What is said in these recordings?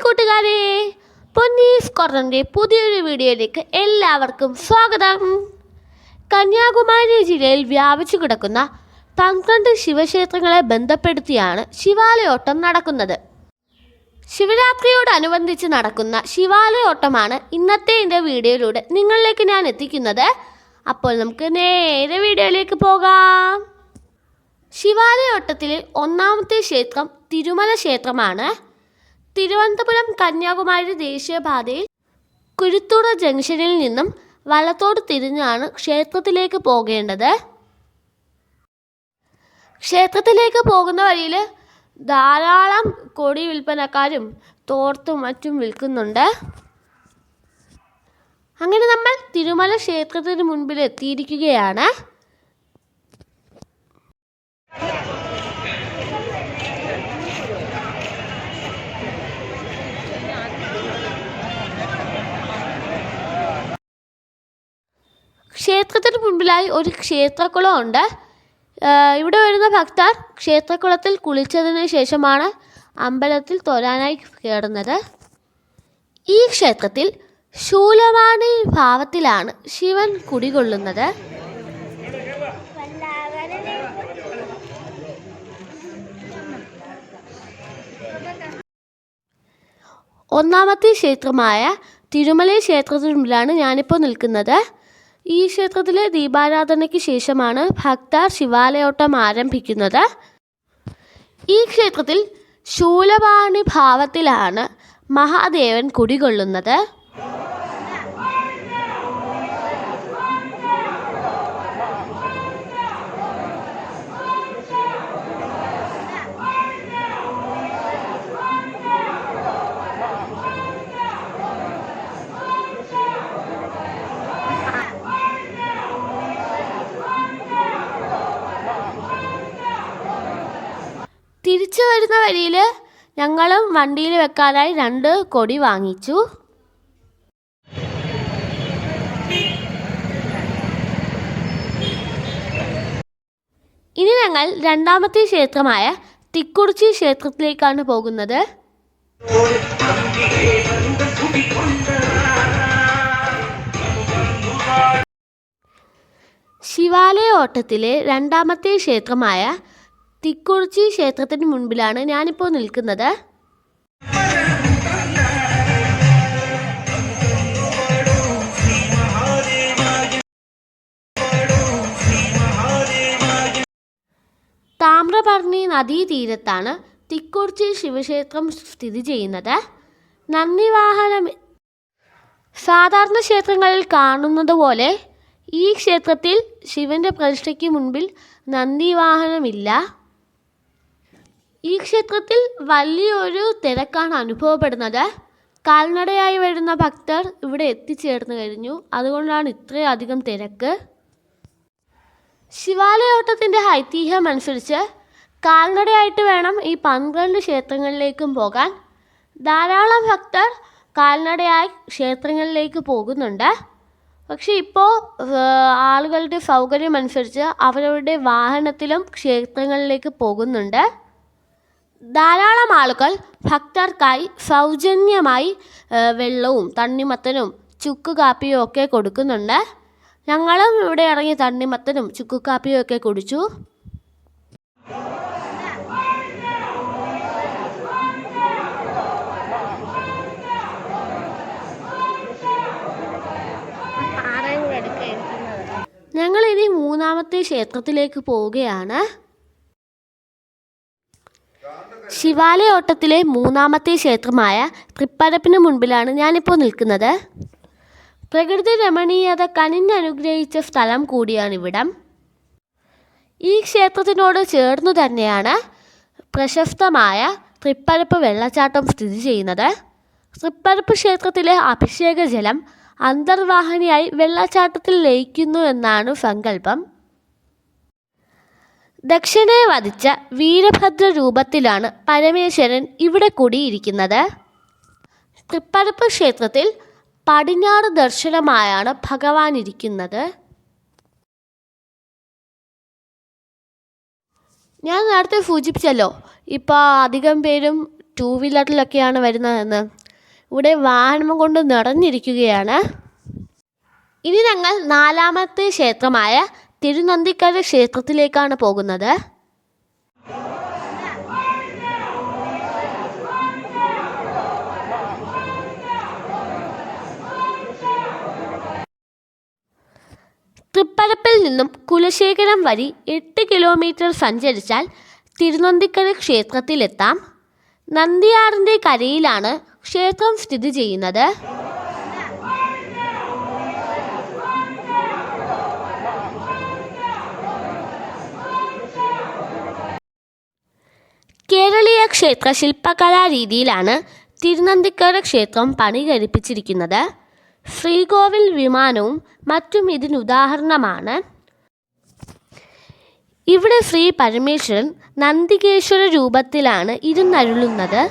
കൂട്ടുകാരെ, പൊന്നീസ് കോർണറിൻ്റെ പുതിയൊരു വീഡിയോയിലേക്ക് എല്ലാവർക്കും സ്വാഗതം. കന്യാകുമാരി ജില്ലയിൽ വ്യാപിച്ചു കിടക്കുന്ന 12 ശിവക്ഷേത്രങ്ങളെ ബന്ധപ്പെടുത്തിയാണ് ശിവാലയോട്ടം നടക്കുന്നത്. ശിവരാത്രിയോടനുബന്ധിച്ച് നടക്കുന്ന ശിവാലയോട്ടമാണ് ഇന്നത്തെ എൻ്റെ വീഡിയോയിലൂടെ നിങ്ങളിലേക്ക് ഞാൻ എത്തിക്കുന്നത്. അപ്പോൾ നമുക്ക് നേരെ വീഡിയോയിലേക്ക് പോകാം. ശിവാലയോട്ടത്തിലെ ഒന്നാമത്തെ ക്ഷേത്രം തിരുമല ക്ഷേത്രമാണ്. തിരുവനന്തപുരം കന്യാകുമാരി ദേശീയപാതയിൽ കുരുത്തുറ ജംഗ്ഷനിൽ നിന്നും വലത്തോട് തിരിഞ്ഞാണ് ക്ഷേത്രത്തിലേക്ക് പോകേണ്ടത്. ക്ഷേത്രത്തിലേക്ക് പോകുന്ന വഴിയിൽ ധാരാളം കൊടി വിൽപ്പനക്കാരും തോർത്തും മറ്റും വിൽക്കുന്നുണ്ട്. അങ്ങനെ നമ്മൾ തിരുമല ക്ഷേത്രത്തിന് മുൻപിൽ എത്തിയിരിക്കുകയാണ്. ക്ഷേത്രത്തിന് മുൻപിലായി ഒരു ക്ഷേത്രക്കുളം ഉണ്ട്. ഇവിടെ വരുന്ന ഭക്തർ ക്ഷേത്രക്കുളത്തിൽ കുളിച്ചതിന് ശേഷമാണ് അമ്പലത്തിൽ തൊഴാനായി കയറുന്നത്. ഈ ക്ഷേത്രത്തിൽ ശൂലപാണി ഭാവത്തിലാണ് ശിവൻ കുടികൊള്ളുന്നത്. ഒന്നാമത്തെ ക്ഷേത്രമായ തിരുമല ക്ഷേത്രത്തിന് മുമ്പിലാണ് ഞാനിപ്പോൾ നിൽക്കുന്നത്. ഈ ക്ഷേത്രത്തിലെ ദീപാരാധനയ്ക്ക് ശേഷമാണ് ഭക്തർ ശിവാലയോട്ടം ആരംഭിക്കുന്നത്. ഈ ക്ഷേത്രത്തിൽ ശൂലപാണി ഭാവത്തിലാണ് മഹാദേവൻ കുടികൊള്ളുന്നത്. തിരിച്ചു വരുന്ന വഴിയിൽ ഞങ്ങളും വണ്ടിയിൽ വെക്കാനായി 2 കൊടി വാങ്ങിച്ചു. ഇനി ഞങ്ങൾ രണ്ടാമത്തെ ക്ഷേത്രമായ തിക്കുറിച്ചി ക്ഷേത്രത്തിലേക്കാണ് പോകുന്നത്. ശിവാലയോട്ടത്തിലെ രണ്ടാമത്തെ ക്ഷേത്രമായ തിക്കുറിച്ചി ക്ഷേത്രത്തിന് മുൻപിലാണ് ഞാനിപ്പോൾ നിൽക്കുന്നത്. താമ്രപർണി നദീതീരത്താണ് തിക്കുറിച്ചി ശിവക്ഷേത്രം സ്ഥിതി ചെയ്യുന്നത്. നന്ദിവാഹനം സാധാരണ ക്ഷേത്രങ്ങളിൽ കാണുന്നത് പോലെ ഈ ക്ഷേത്രത്തിൽ ശിവന്റെ പ്രതിഷ്ഠയ്ക്ക് മുൻപിൽ നന്ദിവാഹനമില്ല. ഈ ക്ഷേത്രത്തിൽ വലിയൊരു തിരക്കാണ് അനുഭവപ്പെടുന്നത്. കാൽനടയായി വരുന്ന ഭക്തർ ഇവിടെ എത്തിച്ചേർന്ന് കഴിഞ്ഞു. അതുകൊണ്ടാണ് ഇത്രയധികം തിരക്ക്. ശിവാലയോട്ടത്തിൻ്റെ ഐതിഹ്യം അനുസരിച്ച് കാൽനടയായിട്ട് വേണം ഈ 12 ക്ഷേത്രങ്ങളിലേക്കും പോകാൻ. ധാരാളം ഭക്തർ കാൽനടയായി ക്ഷേത്രങ്ങളിലേക്ക് പോകുന്നുണ്ട്. പക്ഷേ ഇപ്പോൾ ആളുകളുടെ സൗകര്യം അനുസരിച്ച് അവരവരുടെ വാഹനത്തിലും ക്ഷേത്രങ്ങളിലേക്ക് പോകുന്നുണ്ട്. ധാരാളം ആളുകൾ ഭക്തർക്കായി സൗജന്യമായി വെള്ളവും തണ്ണിമത്തനും ചുക്ക് കാപ്പിയും ഒക്കെ കൊടുക്കുന്നുണ്ട്. ഞങ്ങളും ഇവിടെ ഇറങ്ങി തണ്ണിമത്തനും ചുക്ക് കാപ്പിയും ഒക്കെ കുടിച്ചു. ഞങ്ങളിനി മൂന്നാമത്തെ ക്ഷേത്രത്തിലേക്ക് പോവുകയാണ്. ശിവാലയോട്ടത്തിലെ മൂന്നാമത്തെ ക്ഷേത്രമായ തൃപ്പരപ്പിന് മുൻപിലാണ് ഞാനിപ്പോൾ നിൽക്കുന്നത്. പ്രകൃതി രമണീയത കനിഞ്ഞനുഗ്രഹിച്ച സ്ഥലം കൂടിയാണിവിടം. ഈ ക്ഷേത്രത്തിനോട് ചേർന്നു തന്നെയാണ് പ്രശസ്തമായ തൃപ്പരപ്പ് വെള്ളച്ചാട്ടം സ്ഥിതി ചെയ്യുന്നത്. തൃപ്പരപ്പ് ക്ഷേത്രത്തിലെ അഭിഷേക ജലം അന്തർവാഹിനിയായി വെള്ളച്ചാട്ടത്തിൽ ലയിക്കുന്നു എന്നാണ് സങ്കല്പം. ദക്ഷനെ വധിച്ച വീരഭദ്ര രൂപത്തിലാണ് പരമേശ്വരൻ ഇവിടെ കുടിയിരിക്കുന്നത്. തൃപ്പരപ്പ് ക്ഷേത്രത്തിൽ പടിഞ്ഞാറ് ദർശനമായാണ് ഭഗവാൻ ഇരിക്കുന്നത്. ഞാൻ നേരത്തെ സൂചിപ്പിച്ചല്ലോ, ഇപ്പോൾ അധികം പേരും ടൂ വീലറിലൊക്കെയാണ് വരുന്നതെന്ന്. ഇവിടെ വാഹനം കൊണ്ട് നിറഞ്ഞിരിക്കുകയാണ്. ഇനി ഞങ്ങൾ 4ാമത്തെ ക്ഷേത്രമായ തിരുനന്ദിക്കര ക്ഷേത്രത്തിലേക്കാണ് പോകുന്നത്. തൃപ്പരപ്പിൽ നിന്നും കുലശേഖരം വഴി 8 കിലോമീറ്റർ സഞ്ചരിച്ചാൽ തിരുനന്ദിക്കര ക്ഷേത്രത്തിലെത്താം. നന്ദിയാറിൻ്റെ കരയിലാണ് ക്ഷേത്രം സ്ഥിതി ചെയ്യുന്നത്. കേരളീയ ക്ഷേത്ര ശില്പകലാ രീതിയിലാണ് തിരുനന്ദിക്കര ക്ഷേത്രം പണികഴിപ്പിച്ചിരിക്കുന്നത്. ശ്രീകോവിൽ വിമാനവും മറ്റും ഇതിനുദാഹരണമാണ്. ഇവിടെ ശ്രീ പരമേശ്വരൻ നന്ദികേശ്വര രൂപത്തിലാണ് ഇരുന്നരുളുന്നത്.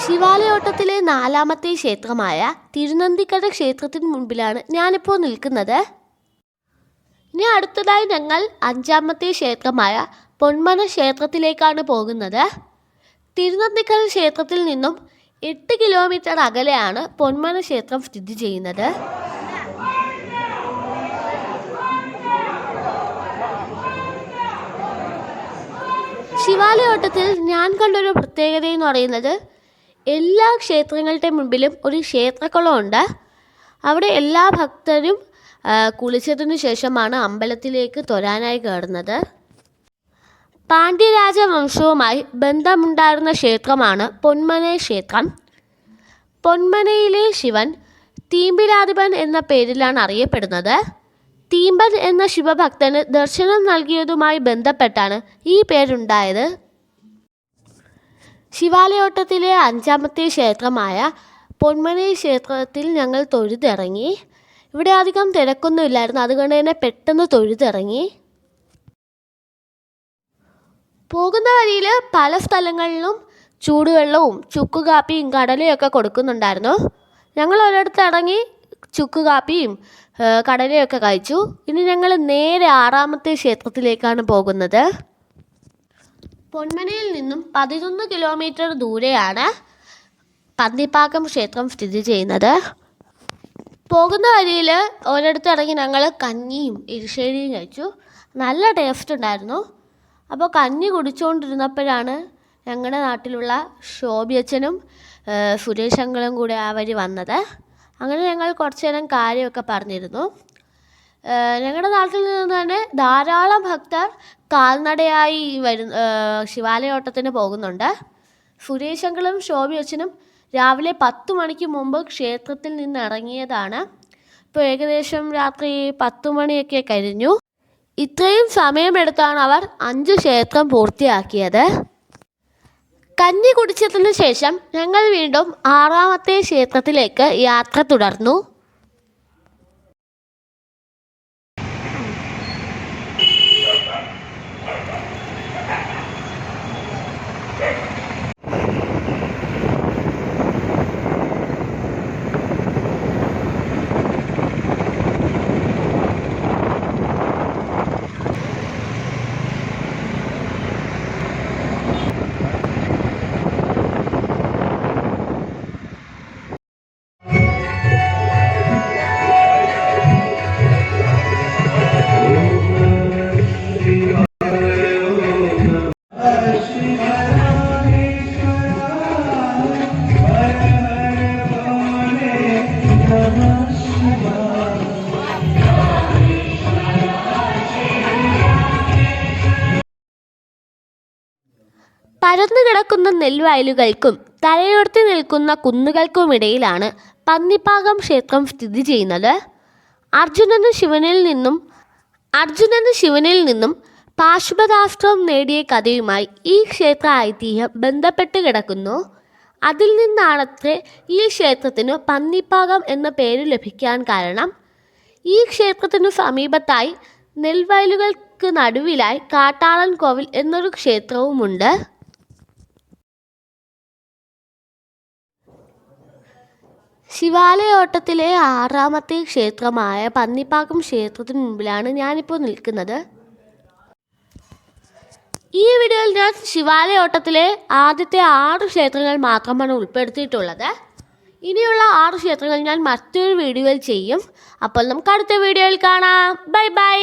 ശിവാലയോട്ടത്തിലെ 4ാമത്തെ ക്ഷേത്രമായ തിരുനന്ദിക്കര ക്ഷേത്രത്തിന് മുൻപിലാണ് ഞാനിപ്പോൾ നിൽക്കുന്നത്. ഇനി അടുത്തതായി ഞങ്ങൾ 5ാമത്തെ ക്ഷേത്രമായ പൊന്മന ക്ഷേത്രത്തിലേക്കാണ് പോകുന്നത്. തിരുനന്ദിക്കര ക്ഷേത്രത്തിൽ നിന്നും 8 കിലോമീറ്റർ അകലെയാണ് പൊന്മന ക്ഷേത്രം സ്ഥിതി ചെയ്യുന്നത്. ശിവാലയോട്ടത്തിൽ ഞാൻ കണ്ടൊരു പ്രത്യേകത എന്ന് പറയുന്നത്, എല്ലാ ക്ഷേത്രങ്ങളുടെ മുൻപിലും ഒരു ക്ഷേത്രക്കുളമുണ്ട്. അവിടെ എല്ലാ ഭക്തരും കുളിച്ചതിനു ശേഷമാണ് അമ്പലത്തിലേക്ക് തൊഴാനായി കയറുന്നത്. പാണ്ഡ്യരാജവംശവുമായി ബന്ധമുണ്ടായിരുന്ന ക്ഷേത്രമാണ് പൊന്മന ക്ഷേത്രം. പൊന്മനയിലെ ശിവൻ തീമ്പിരാധിപൻ എന്ന പേരിലാണ് അറിയപ്പെടുന്നത്. തീമ്പൻ എന്ന ശിവഭക്തന് ദർശനം നൽകിയതുമായി ബന്ധപ്പെട്ടാണ് ഈ പേരുണ്ടായത്. ശിവാലയോട്ടത്തിലെ 5ാമത്തെ ക്ഷേത്രമായ പൊന്മന ക്ഷേത്രത്തിൽ ഞങ്ങൾ തൊഴുതിറങ്ങി. ഇവിടെ അധികം തിരക്കൊന്നുമില്ലായിരുന്നു, അതുകൊണ്ട് തന്നെ പെട്ടെന്ന് തൊഴുതിറങ്ങി. പോകുന്ന വഴിയിൽ പല സ്ഥലങ്ങളിലും ചൂടുവെള്ളവും ചുക്കുകാപ്പിയും കടലയൊക്കെ കൊടുക്കുന്നുണ്ടായിരുന്നു. ഞങ്ങൾ ഒരിടത്ത് ഇറങ്ങി ചുക്കുകാപ്പിയും കടലയൊക്കെ കഴിച്ചു. ഇനി ഞങ്ങൾ നേരെ 6ാമത്തെ ക്ഷേത്രത്തിലേക്കാണ് പോകുന്നത്. പൊന്മനയിൽ നിന്നും 11 കിലോമീറ്റർ ദൂരെയാണ് പന്നിപ്പാക്കം ക്ഷേത്രം സ്ഥിതി ചെയ്യുന്നത്. പോകുന്ന വഴിയിൽ ഒരിടത്ത് ഇറങ്ങി ഞങ്ങൾ കഞ്ഞിയും എരിശ്ശേരിയും കഴിച്ചു. നല്ല ടേസ്റ്റ് ഉണ്ടായിരുന്നു. അപ്പോൾ കഞ്ഞി കുടിച്ചുകൊണ്ടിരുന്നപ്പോഴാണ് ഞങ്ങളുടെ നാട്ടിലുള്ള ശോഭിയച്ഛനും സുരേഷ് അങ്കിളും കൂടെ ആ വഴി വന്നത്. അങ്ങനെ ഞങ്ങൾ കുറച്ച് നേരം കാര്യമൊക്കെ പറഞ്ഞിരുന്നു. ഞങ്ങളുടെ നാട്ടിൽ നിന്ന് തന്നെ ധാരാളം ഭക്തർ കാൽനടയായി ശിവാലയോട്ടത്തിന് പോകുന്നുണ്ട്. സുരേഷ് അങ്കിളും ശോഭിയച്ഛനും രാവിലെ 10 മണിക്ക് മുമ്പ് ക്ഷേത്രത്തിൽ നിന്ന് ഇറങ്ങിയതാണ്. ഇപ്പോൾ ഏകദേശം രാത്രി 10 മണിയൊക്കെ കഴിഞ്ഞു. ഇത്രയും സമയമെടുത്താണ് അവർ 5 ക്ഷേത്രം പൂർത്തിയാക്കിയത്. കഞ്ഞി കുടിച്ചതിന് ശേഷം ഞങ്ങൾ വീണ്ടും 6ാമത്തെ ക്ഷേത്രത്തിലേക്ക് യാത്ര തുടർന്നു. പരന്നു കിടക്കുന്ന നെൽവയലുകൾക്കും തലയുയർത്തി നിൽക്കുന്ന കുന്നുകൾക്കുമിടയിലാണ് പന്നിപ്പാകം ക്ഷേത്രം സ്ഥിതി ചെയ്യുന്നത്. അർജുനന് ശിവനിൽ നിന്നും പാശുപതാസ്ത്രം നേടിയ കഥയുമായി ഈ ക്ഷേത്ര ഐതിഹ്യം ബന്ധപ്പെട്ട് കിടക്കുന്നു. അതിൽ നിന്നാണത്രേ ഈ ക്ഷേത്രത്തിന് പന്നിപ്പാകം എന്ന പേര് ലഭിക്കാൻ കാരണം. ഈ ക്ഷേത്രത്തിനു സമീപത്തായി നെൽവയലുകൾക്ക് നടുവിലായി കാട്ടാളൻ കോവിൽ എന്നൊരു ക്ഷേത്രവുമുണ്ട്. ശിവാലയോട്ടത്തിലെ 6ാമത്തെ ക്ഷേത്രമായ പന്നിപ്പാക്കം ക്ഷേത്രത്തിന് മുമ്പിലാണ് ഞാനിപ്പോൾ നിൽക്കുന്നത്. ഈ വീഡിയോയിൽ ഞാൻ ശിവാലയ ഓട്ടത്തിലെ ആദ്യത്തെ 6 ക്ഷേത്രങ്ങൾ മാത്രമാണ് ഉൾപ്പെടുത്തിയിട്ടുള്ളത്. ഇനിയുള്ള 6 ക്ഷേത്രങ്ങൾ ഞാൻ മറ്റൊരു വീഡിയോയിൽ ചെയ്യും. അപ്പോൾ നമുക്ക് അടുത്ത വീഡിയോയിൽ കാണാം. Bye bye.